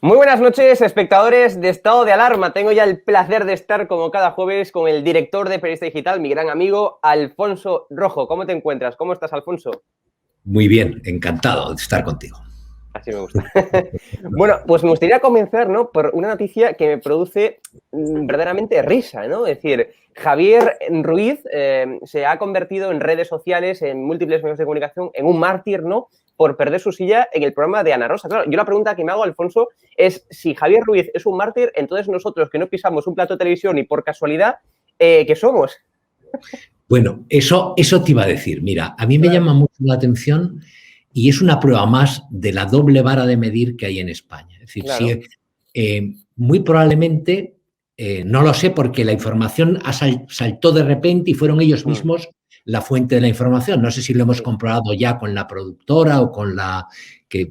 Muy buenas noches, espectadores de Estado de Alarma. Tengo ya el placer de estar como cada jueves con el director de Periodista Digital, mi gran amigo Alfonso Rojo. ¿Cómo te encuentras? ¿Cómo estás, Alfonso? Muy bien, encantado de estar contigo. Así me gusta. Bueno, pues me gustaría comenzar, ¿no?, por una noticia que me produce verdaderamente risa, ¿no? Es decir, Javier Ruiz se ha convertido en redes sociales, en múltiples medios de comunicación, en un mártir, ¿no?, por perder su silla en el programa de Ana Rosa. Claro, yo la pregunta que me hago, Alfonso, es si Javier Ruiz es un mártir, entonces nosotros que no pisamos un plato de televisión y por casualidad, ¿qué somos? Bueno, eso te iba a decir. Mira, a mí me llama mucho la atención y es una prueba más de la doble vara de medir que hay en España. Es decir, Claro. muy probablemente, no lo sé porque la información saltó de repente y fueron ellos mismos la fuente de la información. No sé si lo hemos comprobado ya con la productora o con la que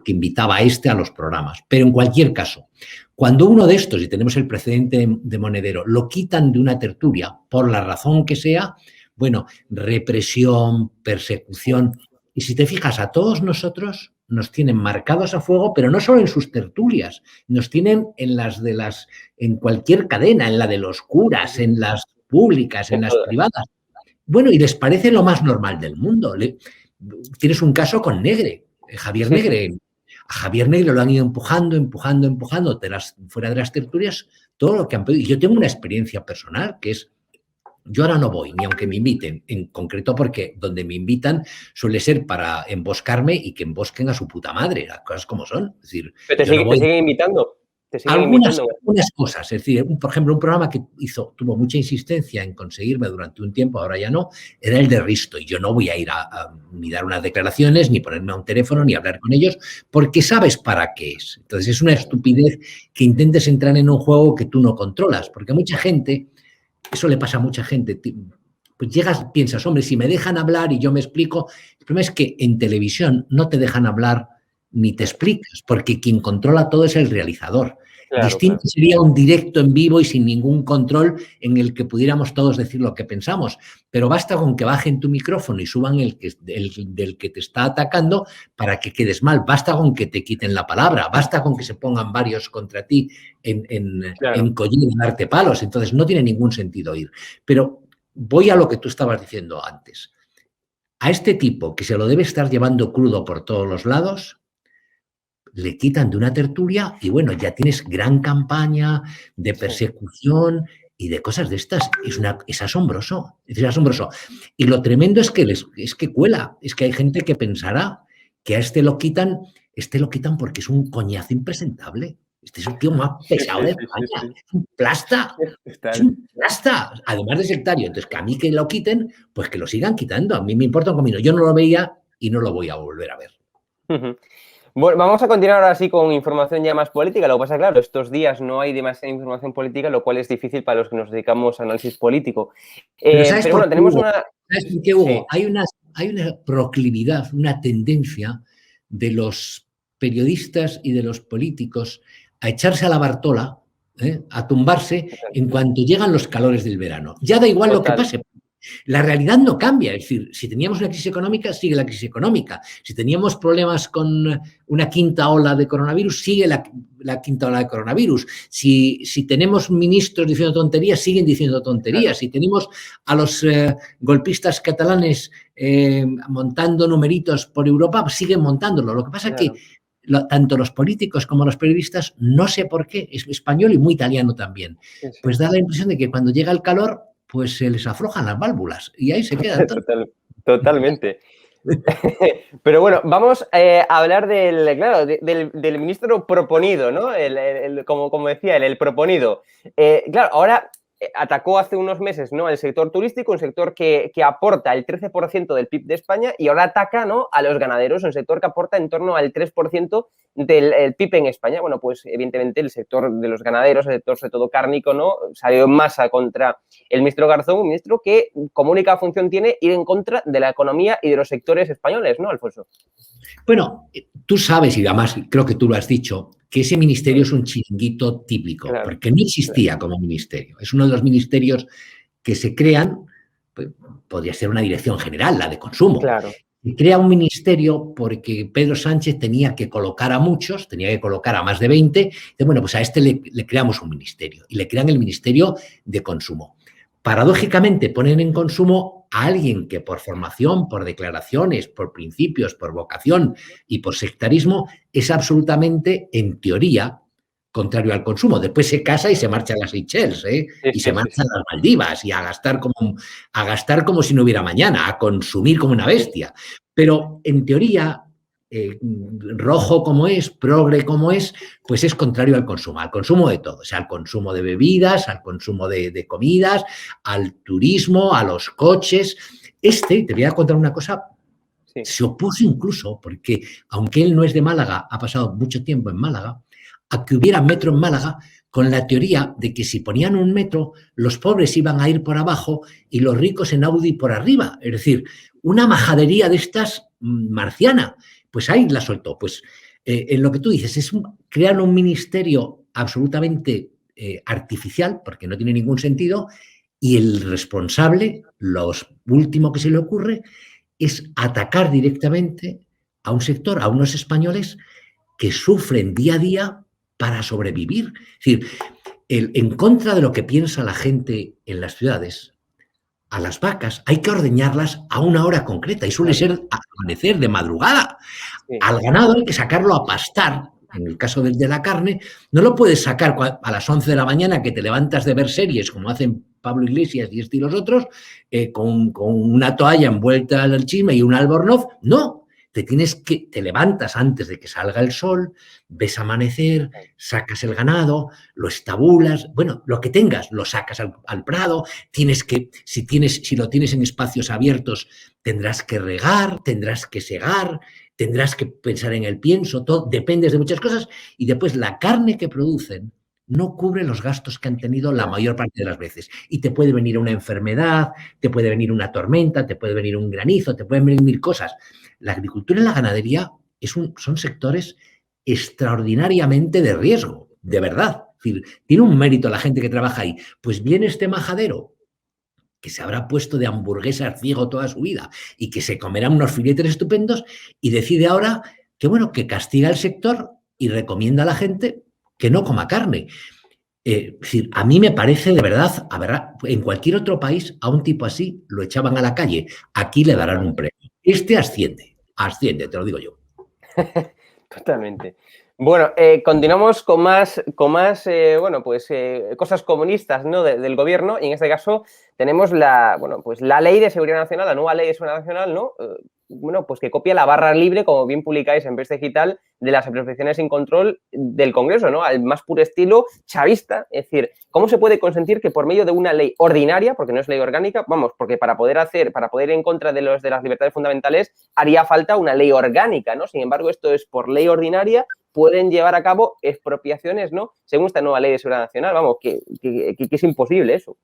invitaba a los programas. Pero en cualquier caso, cuando uno de estos, y tenemos el precedente de Monedero, lo quitan de una tertulia por la razón que sea, bueno, represión, persecución. Y si te fijas, a todos nosotros nos tienen marcados a fuego, pero no solo en sus tertulias, nos tienen en cualquier cadena, en la de los curas, en las públicas, en las privadas. Bueno, y les parece lo más normal del mundo. Tienes un caso con Negre, Javier Negre. A Javier Negre lo han ido empujando fuera de las tertulias, todo lo que han pedido. Y yo tengo una experiencia personal, que es, yo ahora no voy, ni aunque me inviten, en concreto porque donde me invitan suele ser para emboscarme y que embosquen a su puta madre, las cosas como son. Es decir, Pero yo no voy. te siguen invitando. Te siguen Algunas invitando. cosas, es decir, por ejemplo, un programa que tuvo mucha insistencia en conseguirme durante un tiempo, ahora ya no, era el de Risto, y yo no voy a ir ni dar unas declaraciones, ni ponerme a un teléfono, ni hablar con ellos, porque sabes para qué es. Entonces es una estupidez que intentes entrar en un juego que tú no controlas, porque mucha gente, eso le pasa a mucha gente, pues llegas, piensas, hombre, si me dejan hablar y yo me explico, el problema es que en televisión no te dejan hablar ni te explicas, porque quien controla todo es el realizador. Claro, Distinto claro. sería un directo en vivo y sin ningún control en el que pudiéramos todos decir lo que pensamos, pero basta con que bajen tu micrófono y suban el del que te está atacando para que quedes mal, basta con que te quiten la palabra, basta con que se pongan varios contra ti en collín y darte palos, entonces no tiene ningún sentido ir. Pero voy a lo que tú estabas diciendo antes. A este tipo que se lo debe estar llevando crudo por todos los lados, le quitan de una tertulia y bueno, ya tienes gran campaña de persecución y de cosas de estas. Es asombroso, es asombroso. Y lo tremendo es que cuela, es que hay gente que pensará que a este lo quitan porque es un coñazo impresentable. Este es el tío más pesado de España. Es un plasta. Es un plasta, además de sectario. Entonces, que a mí que lo quiten, pues que lo sigan quitando. A mí me importa un comino. Yo no lo veía y no lo voy a volver a ver. Bueno, vamos a continuar ahora sí con información ya más política. Lo que pasa, claro, estos días no hay demasiada información política, lo cual es difícil para los que nos dedicamos a análisis político. Pero ¿sabes por qué, Hugo? ¿Sabes por qué, Hugo? Sí. Hay una proclividad, una tendencia de los periodistas y de los políticos a echarse a la Bartola, a tumbarse en cuanto llegan los calores del verano. Ya da igual lo que pase. La realidad no cambia, es decir, si teníamos una crisis económica, sigue la crisis económica. Si teníamos problemas con una quinta ola de coronavirus, sigue la quinta ola de coronavirus. Si tenemos ministros diciendo tonterías, siguen diciendo tonterías. Claro. Si tenemos a los golpistas catalanes montando numeritos por Europa, siguen montándolo. Lo que pasa es que tanto los políticos como los periodistas, no sé por qué, es español y muy italiano también, pues da la impresión de que cuando llega el calor, pues se les aflojan las válvulas y ahí se quedan todos. Totalmente. Pero bueno, vamos a hablar del ministro proponido, ¿no? Como decía él, el proponido. Claro, ahora atacó hace unos meses, ¿no?, el sector turístico, un sector que aporta el 13% del PIB de España, y ahora ataca, ¿no?, a los ganaderos, un sector que aporta en torno al 3% del PIB en España. Bueno, pues evidentemente el sector de los ganaderos, el sector sobre todo cárnico, ¿no?, salió en masa contra el ministro Garzón, un ministro que como única función tiene ir en contra de la economía y de los sectores españoles, ¿no, Alfonso? Bueno, tú sabes, y además creo que tú lo has dicho, que ese ministerio es un chiringuito típico, porque no existía como ministerio. Es uno de los ministerios que se crean, pues, podría ser una dirección general, la de consumo. Y crea un ministerio porque Pedro Sánchez tenía que colocar a muchos, tenía que colocar a más de 20. Dice, bueno, pues a este le creamos un ministerio y le crean el Ministerio de Consumo. Paradójicamente ponen en consumo a alguien que por formación, por declaraciones, por principios, por vocación y por sectarismo es absolutamente, en teoría, contrario al consumo. Después se casa y se marcha a las Seychelles, y se marcha a las Maldivas y a gastar como si no hubiera mañana, a consumir como una bestia. Pero en teoría, rojo como es, progre como es, pues es contrario al consumo de todo, o sea, al consumo de bebidas, al consumo de comidas, al turismo, a los coches. Te voy a contar una cosa, se opuso incluso, porque aunque él no es de Málaga, ha pasado mucho tiempo en Málaga, a que hubiera metro en Málaga con la teoría de que si ponían un metro, los pobres iban a ir por abajo y los ricos en Audi por arriba. Es decir, una majadería de estas marciana. Pues ahí la soltó. Pues en lo que tú dices, es crear un ministerio absolutamente artificial, porque no tiene ningún sentido, y el responsable, lo último que se le ocurre, es atacar directamente a un sector, a unos españoles que sufren día a día para sobrevivir. Es decir, en contra de lo que piensa la gente en las ciudades, a las vacas hay que ordeñarlas a una hora concreta y suele ser al amanecer, de madrugada. Al ganado hay que sacarlo a pastar. En el caso de la carne, no lo puedes sacar a las 11 de la mañana que te levantas de ver series, como hacen Pablo Iglesias y los otros, con una toalla envuelta al chisme y un albornoz. No, te levantas antes de que salga el sol, ves amanecer, sacas el ganado, lo estabulas, bueno, lo que tengas, lo sacas al prado, si lo tienes en espacios abiertos, tendrás que regar, tendrás que segar, tendrás que pensar en el pienso, todo, dependes de muchas cosas, y después la carne que producen no cubre los gastos que han tenido la mayor parte de las veces. Y te puede venir una enfermedad, te puede venir una tormenta, te puede venir un granizo, te pueden venir mil cosas. La agricultura y la ganadería son sectores extraordinariamente de riesgo, de verdad. Es decir, tiene un mérito la gente que trabaja ahí. Pues viene este majadero que se habrá puesto de hamburguesas ciego toda su vida y que se comerá unos filetes estupendos y decide ahora que, bueno, que castiga el sector y recomienda a la gente que no coma carne. Es decir, a mí me parece de verdad, en cualquier otro país a un tipo así lo echaban a la calle. Aquí le darán un premio. Este asciende, te lo digo yo. Totalmente. Bueno, continuamos con más cosas comunistas, ¿no? del gobierno, y en este caso tenemos la Ley de Seguridad Nacional, la nueva Ley de Seguridad Nacional, ¿no? Pues que copia la barra libre, como bien publicáis en Press Digital, de las apropiaciones sin control del Congreso, ¿no? Al más puro estilo chavista. Es decir, ¿cómo se puede consentir que por medio de una ley ordinaria, porque no es ley orgánica, porque para poder ir en contra de las libertades fundamentales haría falta una ley orgánica, ¿no? Sin embargo, esto es por ley ordinaria, pueden llevar a cabo expropiaciones, ¿no? Según esta nueva Ley de Seguridad Nacional, que es imposible eso.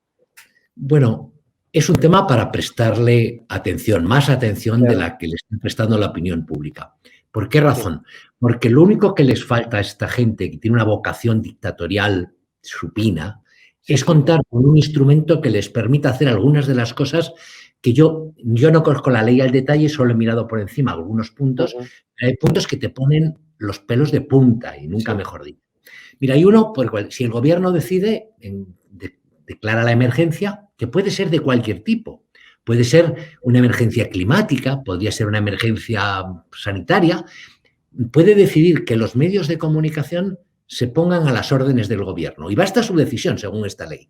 Bueno, es un tema para prestarle atención, más atención de la que le está prestando la opinión pública. ¿Por qué razón? Porque lo único que les falta a esta gente que tiene una vocación dictatorial supina es contar con un instrumento que les permita hacer algunas de las cosas que yo no conozco la ley al detalle, solo he mirado por encima algunos puntos. Hay puntos que te ponen los pelos de punta y nunca mejor dicho. Mira, hay uno por el cual, si el gobierno decide, declara la emergencia, que puede ser de cualquier tipo. Puede ser una emergencia climática, podría ser una emergencia sanitaria. Puede decidir que los medios de comunicación se pongan a las órdenes del gobierno. Y basta su decisión, según esta ley.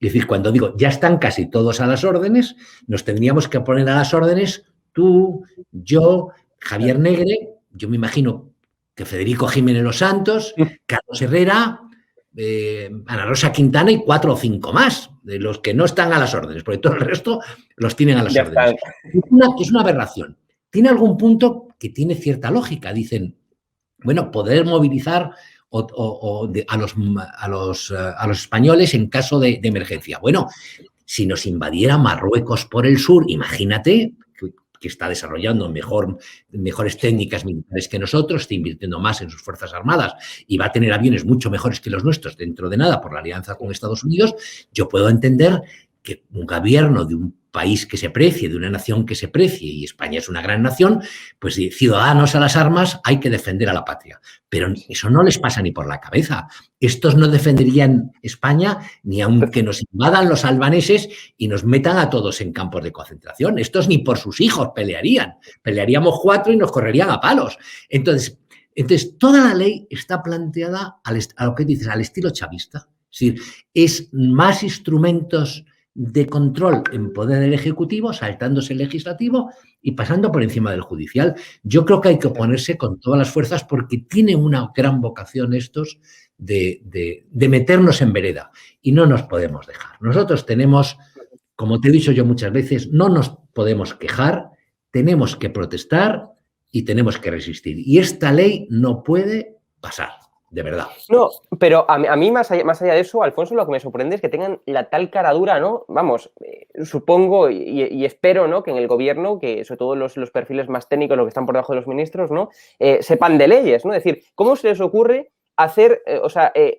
Es decir, cuando digo, ya están casi todos a las órdenes, nos tendríamos que poner a las órdenes tú, yo, Javier Negre, yo me imagino que Federico Jiménez Los Santos, Carlos Herrera, Ana Rosa Quintana y 4 o 5 más, de los que no están a las órdenes, porque todo el resto los tienen a las órdenes. Es una aberración. Tiene algún punto que tiene cierta lógica. Dicen, bueno, poder movilizar a los españoles en caso de emergencia. Bueno, si nos invadiera Marruecos por el sur, imagínate que está desarrollando mejores técnicas militares que nosotros, está invirtiendo más en sus fuerzas armadas y va a tener aviones mucho mejores que los nuestros dentro de nada por la alianza con Estados Unidos, yo puedo entender que un gobierno de un país que se precie, de una nación que se precie, y España es una gran nación, pues ciudadanos a las armas, hay que defender a la patria. Pero eso no les pasa ni por la cabeza. Estos no defenderían España ni aunque nos invadan los albaneses y nos metan a todos en campos de concentración. Estos ni por sus hijos pelearían. Pelearíamos 4 y nos correrían a palos. Entonces toda la ley está planteada a lo que dices, al estilo chavista. Es decir, es más instrumentos de control en poder del Ejecutivo, saltándose el legislativo y pasando por encima del judicial. Yo creo que hay que oponerse con todas las fuerzas porque tienen una gran vocación estos de meternos en vereda y no nos podemos dejar. Nosotros tenemos, como te he dicho yo muchas veces, no nos podemos quejar, tenemos que protestar y tenemos que resistir. Y esta ley no puede pasar. De verdad. No, pero a mí más allá de eso, Alfonso, lo que me sorprende es que tengan la tal cara dura, ¿no? Vamos, supongo y espero, ¿no? Que en el gobierno, que sobre todo los perfiles más técnicos, los que están por debajo de los ministros, ¿no? Sepan de leyes, ¿no? Es decir, ¿cómo se les ocurre hacer,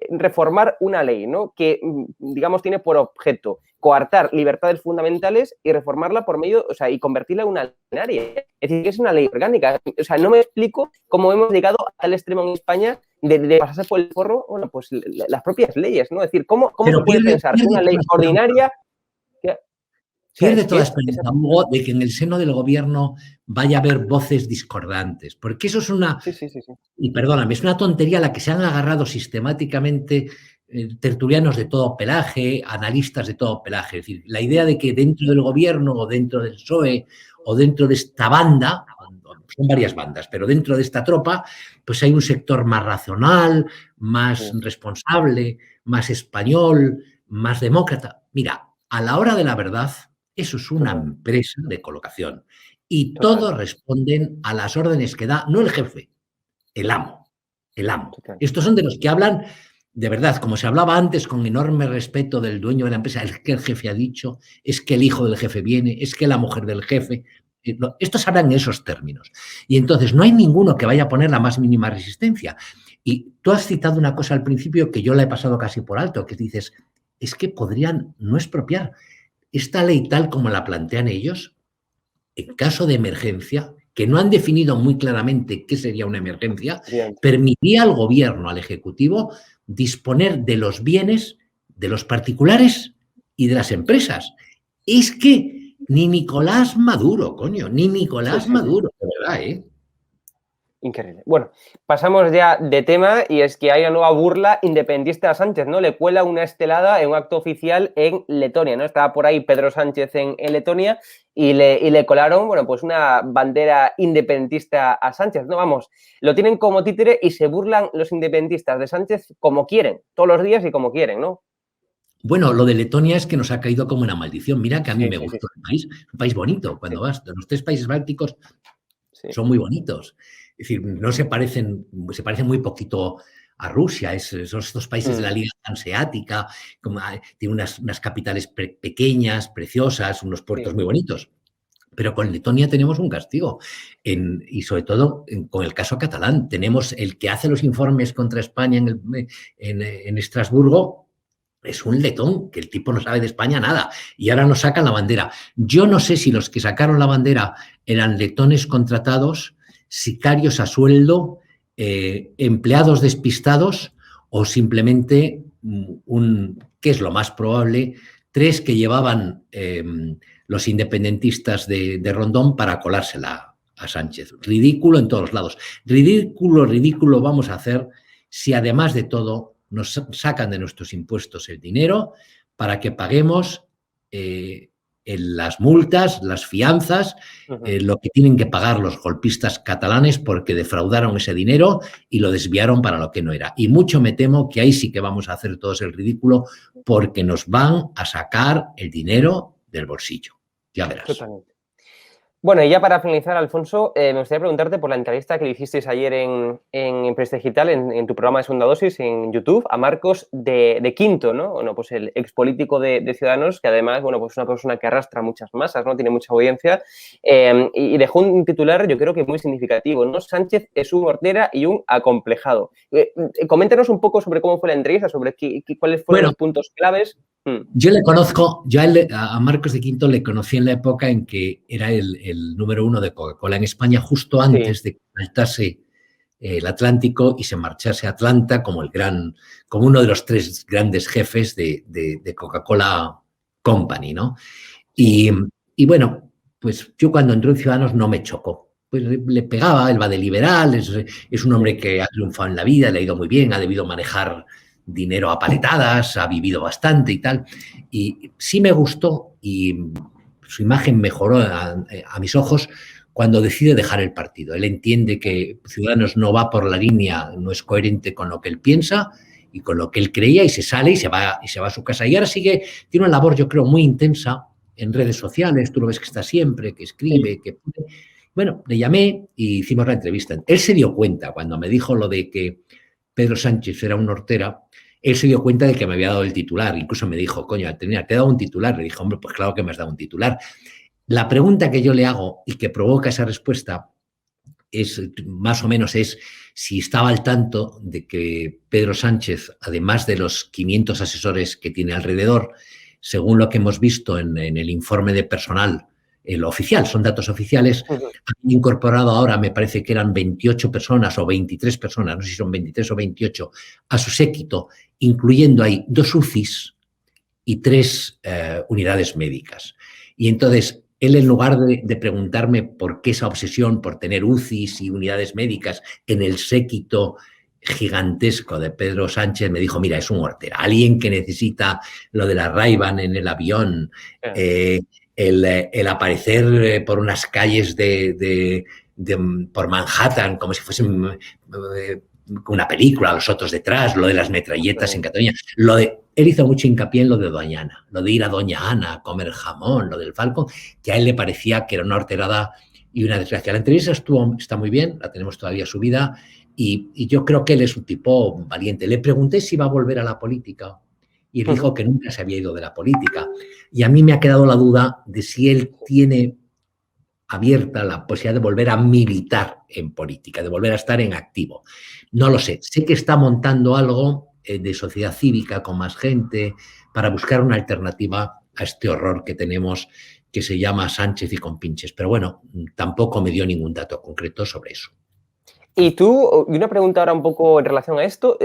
reformar una ley, ¿no? Que, digamos, tiene por objeto coartar libertades fundamentales y reformarla por medio, y convertirla en una plenaria. Es decir, que es una ley orgánica. No me explico cómo hemos llegado a tal extremo en España de pasarse por el forro, bueno, pues las propias leyes, ¿no? Es decir, ¿cómo se puede pensar que una ley ordinaria... Pierde toda esperanza, Hugo, de que en el seno del gobierno vaya a haber voces discordantes, porque eso es una... Sí. Y perdóname, es una tontería a la que se han agarrado sistemáticamente tertulianos de todo pelaje, analistas de todo pelaje. Es decir, la idea de que dentro del gobierno o dentro del PSOE o dentro de esta banda, son varias bandas, pero dentro de esta tropa, pues hay un sector más racional, más responsable, más español, más demócrata. Mira, a la hora de la verdad, eso es una empresa de colocación y todos responden a las órdenes que da, no el jefe, el amo, el amo. Estos son de los que hablan, de verdad, como se hablaba antes, con enorme respeto del dueño de la empresa, es que el jefe ha dicho, es que el hijo del jefe viene, es que la mujer del jefe... Estos hablan en esos términos. Y entonces no hay ninguno que vaya a poner la más mínima resistencia. Y tú has citado una cosa al principio que yo la he pasado casi por alto, que dices, es que podrían no expropiar. Esta ley, tal como la plantean ellos, en caso de emergencia, que no han definido muy claramente qué sería una emergencia, permitiría al gobierno, al Ejecutivo, disponer de los bienes de los particulares y de las empresas. Es que ni Nicolás Maduro, coño, ni Nicolás Maduro, de verdad, ¿eh? Increíble. Bueno, pasamos ya de tema y es que hay una nueva burla independentista a Sánchez, ¿no? Le cuela una estelada en un acto oficial en Letonia, ¿no? Estaba por ahí Pedro Sánchez en Letonia y le colaron, bueno, pues una bandera independentista a Sánchez, ¿no? Vamos, lo tienen como títere y se burlan los independentistas de Sánchez como quieren, todos los días y como quieren, ¿no? Bueno, lo de Letonia es que nos ha caído como una maldición. Mira que a mí me gustó el país, es un país bonito. Cuando vas, los 3 países bálticos son muy bonitos. Es decir, no se parecen muy poquito a Rusia, son estos países de la Liga Hanseática, tiene unas capitales pequeñas, preciosas, unos puertos muy bonitos. Pero con Letonia tenemos un castigo. Y sobre todo con el caso catalán. Tenemos el que hace los informes contra España en Estrasburgo, es un letón, que el tipo no sabe de España nada. Y ahora nos sacan la bandera. Yo no sé si los que sacaron la bandera eran letones contratados, sicarios a sueldo, empleados despistados o simplemente, que es lo más probable, 3 que llevaban los independentistas de Rondón para colársela a Sánchez. Ridículo en todos lados. Ridículo vamos a hacer si además de todo nos sacan de nuestros impuestos el dinero para que paguemos las multas, las fianzas, lo que tienen que pagar los golpistas catalanes porque defraudaron ese dinero y lo desviaron para lo que no era. Y mucho me temo que ahí sí que vamos a hacer todos el ridículo porque nos van a sacar el dinero del bolsillo. Ya verás. Totalmente. Bueno, y ya para finalizar, Alfonso, me gustaría preguntarte por la entrevista que le hicisteis ayer en Empresa Digital, en tu programa de Segunda Dosis, en YouTube, a Marcos de Quinto, ¿no? Bueno, pues el expolítico de Ciudadanos, que además, bueno, pues es una persona que arrastra muchas masas, ¿no? Tiene mucha audiencia, y dejó un titular, yo creo que muy significativo, ¿no? Sánchez es un hortera y un acomplejado. Coméntanos un poco sobre cómo fue la entrevista, sobre cuáles fueron los puntos claves. Yo le conozco, yo a Marcos de Quinto le conocí en la época en que era el número 1 de Coca-Cola en España, justo antes de que saltase el Atlántico y se marchase a Atlanta como uno de los 3 grandes jefes de Coca-Cola Company, ¿no? Y bueno, pues yo cuando entró en Ciudadanos no me chocó. Pues le pegaba, él va de liberal, es un hombre que ha triunfado en la vida, le ha ido muy bien, ha debido manejar dinero a paletadas, ha vivido bastante y tal. Y sí me gustó y su imagen mejoró a mis ojos cuando decide dejar el partido. Él entiende que Ciudadanos no va por la línea, no es coherente con lo que él piensa y con lo que él creía y se sale y se va a su casa. Y ahora tiene una labor, yo creo, muy intensa en redes sociales. Tú lo ves que está siempre, que escribe, que... Bueno, le llamé y hicimos la entrevista. Él se dio cuenta cuando me dijo lo de que Pedro Sánchez era un hortera. Él se dio cuenta de que me había dado el titular. Incluso me dijo, coño, te he dado un titular. Le dije, hombre, pues claro que me has dado un titular. La pregunta que yo le hago y que provoca esa respuesta es, más o menos, es si estaba al tanto de que Pedro Sánchez, además de los 500 asesores que tiene alrededor, según lo que hemos visto en el informe de personal, lo oficial, son datos oficiales, han incorporado ahora, me parece que eran 28 personas o 23 personas, no sé si son 23 o 28, a su séquito, incluyendo ahí 2 UCIs y 3 unidades médicas. Y entonces, él, en lugar de preguntarme por qué esa obsesión por tener UCIs y unidades médicas en el séquito gigantesco de Pedro Sánchez, me dijo, mira, es un hortera, alguien que necesita lo de la Ray-Ban en el avión, el aparecer por unas calles por Manhattan como si fuese una película, los otros detrás, lo de las metralletas en Cataluña, él hizo mucho hincapié en lo de Doñana, lo de ir a Doña Ana a comer jamón, lo del Falcon, que a él le parecía que era una horterada y una desgracia. La entrevista está muy bien, la tenemos todavía subida y yo creo que él es un tipo valiente. Le pregunté si iba a volver a la política y él dijo que nunca se había ido de la política. Y a mí me ha quedado la duda de si él tiene abierta la posibilidad de volver a militar en política, de volver a estar en activo. No lo sé. Sé que está montando algo de sociedad cívica con más gente para buscar una alternativa a este horror que tenemos que se llama Sánchez y compinches. Pero bueno, tampoco me dio ningún dato concreto sobre eso. Y tú, una pregunta ahora un poco en relación a esto.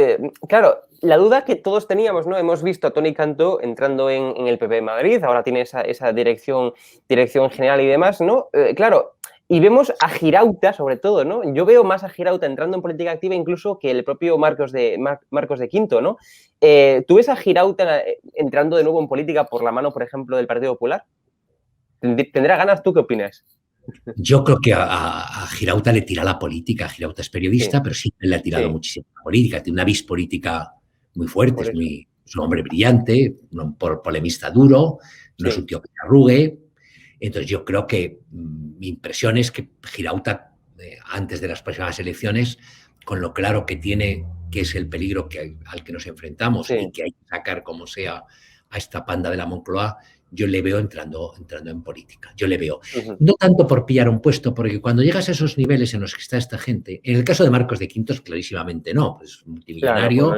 Claro, la duda que todos teníamos, ¿no? Hemos visto a Toni Cantó entrando en el PP de Madrid, ahora tiene esa dirección general y demás, ¿no? Claro, y vemos a Girauta, sobre todo, ¿no? Yo veo más a Girauta entrando en política activa incluso que el propio Marcos de Quinto, ¿no? ¿Tú ves a Girauta entrando de nuevo en política por la mano, por ejemplo, del Partido Popular? ¿Tendrá ganas? ¿Tú qué opinas? Yo creo que a Girauta le tira la política. Girauta es periodista, pero siempre le ha tirado muchísimo la política. Tiene una vis política muy fuerte, es un hombre brillante, un polemista duro, no es un tío que se arrugue. Entonces yo creo que mi impresión es que Girauta, antes de las próximas elecciones, con lo claro que tiene, que es el peligro al que nos enfrentamos y que hay que sacar como sea a esta panda de la Moncloa, yo le veo entrando en política. Yo le veo. No tanto por pillar un puesto, porque cuando llegas a esos niveles en los que está esta gente, en el caso de Marcos de Quintos, clarísimamente no, es multimillonario,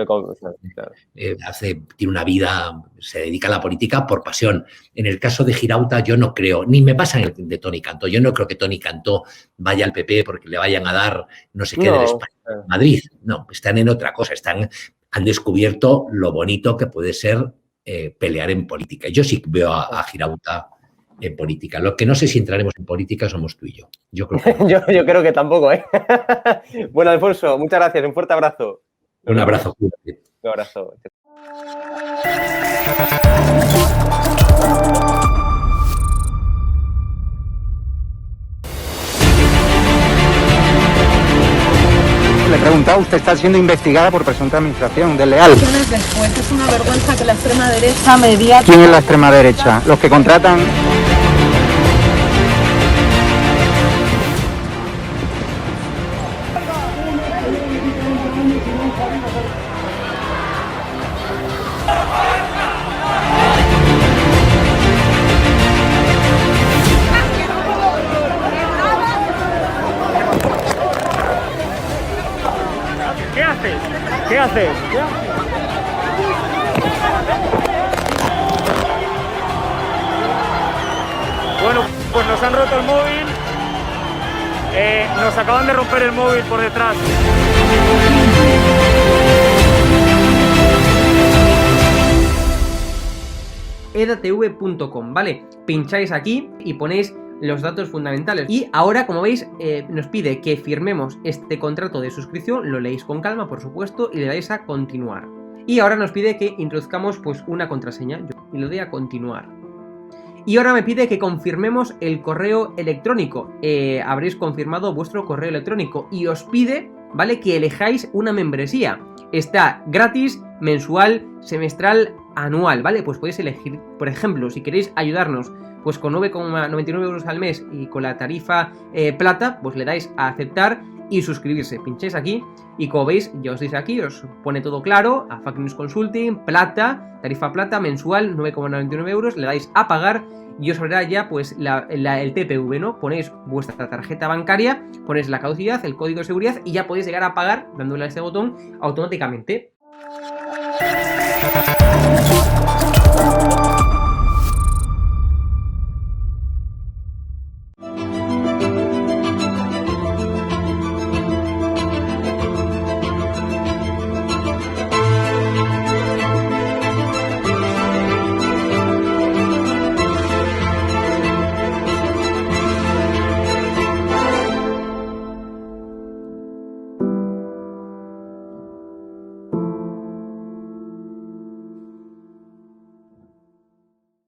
tiene una vida, se dedica a la política por pasión. En el caso de Girauta, yo no creo, ni me pasa en el de Toni Cantó, yo no creo que Toni Cantó vaya al PP porque le vayan a dar no sé qué del España en Madrid. No, están en otra cosa, han descubierto lo bonito que puede ser pelear en política. Yo sí veo a Girauta en política. Lo que no sé si entraremos en política somos tú y yo. Yo creo que no. yo creo que tampoco, ¿eh? Bueno, Alfonso, muchas gracias. Un fuerte abrazo. Un abrazo. Un abrazo. Le he preguntado, usted está siendo investigada por presunta administración desleal. Después es una vergüenza que la extrema derecha mediática... ¿Quién es la extrema derecha? Los que contratan... ¿Qué haces? ¿Qué haces? nos han roto el móvil. Nos acaban de romper el móvil por detrás. edatv.com, ¿vale? Pincháis aquí y ponéis los datos fundamentales. Y ahora, como veis, nos pide que firmemos este contrato de suscripción, lo leéis con calma, por supuesto, y le dais a continuar. Y ahora nos pide que introduzcamos pues una contraseña, y le doy a continuar. Y ahora me pide que confirmemos el correo electrónico. Habréis confirmado vuestro correo electrónico y os pide, ¿vale?, que elijáis una membresía. Está gratis, mensual, semestral, anual, ¿vale? Pues podéis elegir, por ejemplo, si queréis ayudarnos pues con 9,99 euros al mes y con la tarifa plata, pues le dais a aceptar y suscribirse. Pincháis aquí y como veis, ya os dice aquí, os pone todo claro, a Fake News Consulting, plata, tarifa plata, mensual, 9,99 euros, le dais a pagar y os abrirá ya pues el TPV, ¿no? Ponéis vuestra tarjeta bancaria, ponéis la caducidad, el código de seguridad y ya podéis llegar a pagar dándole a este botón automáticamente.